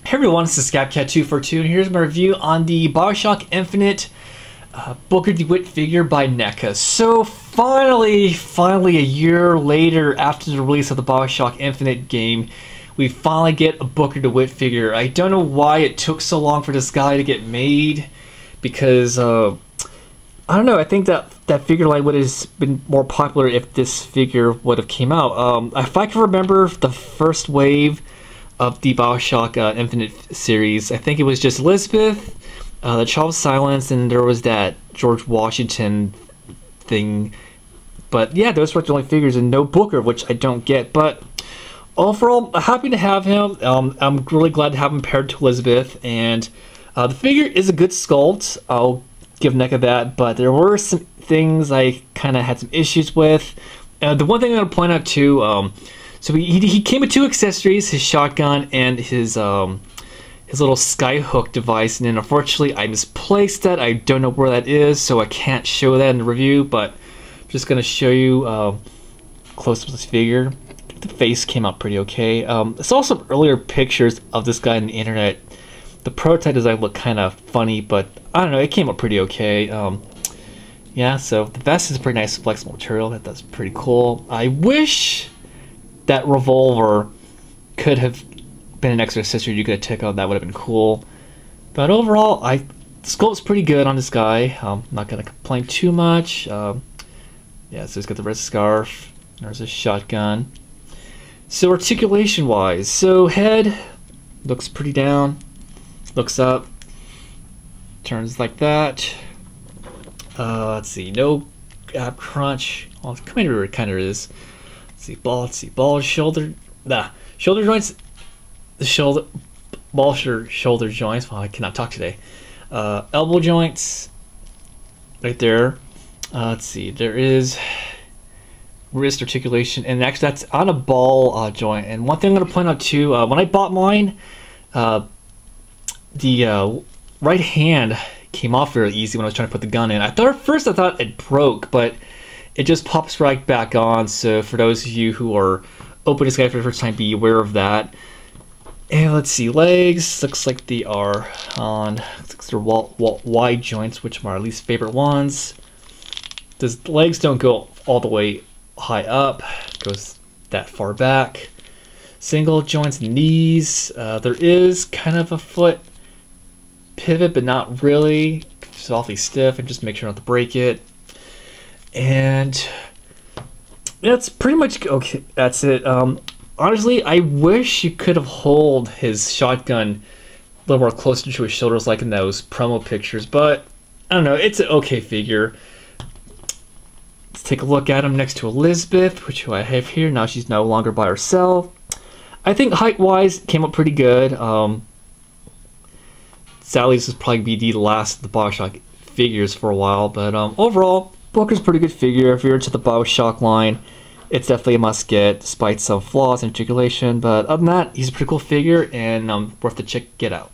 Hey everyone, this is ScapCat242 and here's my review on the Bioshock Infinite Booker DeWitt figure by NECA. So finally a year later after the release of the Bioshock Infinite game, we finally get a Booker DeWitt figure. I don't know why it took so long for this guy to get made, because I don't know, I think that figure line would have been more popular if this figure would have came out. If I can remember the first wave of the Bioshock Infinite series, I think it was just Elizabeth, the Child of Silence, and there was that George Washington thing. But yeah, those were the only figures, and no Booker, which I don't get. But overall, happy to have him. I'm really glad to have him paired to Elizabeth, and the figure is a good sculpt. I'll give NECA that, but there were some things I kind of had some issues with. The one thing I'm going to point out too, so he came with two accessories, his shotgun and his little skyhook device, and then unfortunately I misplaced that. I don't know where that is, so I can't show that in the review, but I'm just going to show you close up of this figure. I think the face came out pretty okay. I saw some earlier pictures of this guy on the internet. The prototype design looked kind of funny, but I don't know, it came out pretty okay. Yeah, so the vest is pretty nice, flexible material. That's pretty cool. I wish that revolver could have been an extra accessory you could have taken out. That would have been cool. But overall, the sculpt's pretty good on this guy. I'm not going to complain too much. Yeah, so he's got the red scarf. There's his shotgun. So articulation wise, so head looks pretty down, looks up, turns like that. Let's see, no ab crunch. Well, kind of is. Let's see, ball, shoulder, shoulder joints, shoulder joints. Well, I cannot talk today. Elbow joints, right there. Let's see, there is wrist articulation, and actually that's on a ball joint. And one thing I'm going to point out too, when I bought mine, the right hand came off very easy when I was trying to put the gun in. At first I thought it broke, but it just pops right back on. So for those of you who are opening this guy for the first time, be aware of that. And let's see, legs, looks like they are on they're wide joints, which are my least favorite ones. The legs don't go all the way high up, it goes that far back. Single joints, knees, there is kind of a foot pivot, but not really. It's awfully stiff, and just make sure not to break it. And that's pretty much okay. That's it. Honestly, I wish you could have held his shotgun a little more closer to his shoulders, like in those promo pictures. But I don't know. It's an okay figure. Let's take a look at him next to Elizabeth, which I have here. Now she's no longer by herself. I think height-wise came up pretty good. Sadly, this is probably be the last of the Bioshock figures for a while, but overall, Booker's a pretty good figure. If you're into the Bioshock line, it's definitely a must-get, despite some flaws in articulation. But other than that, he's a pretty cool figure, and worth the check. Get out.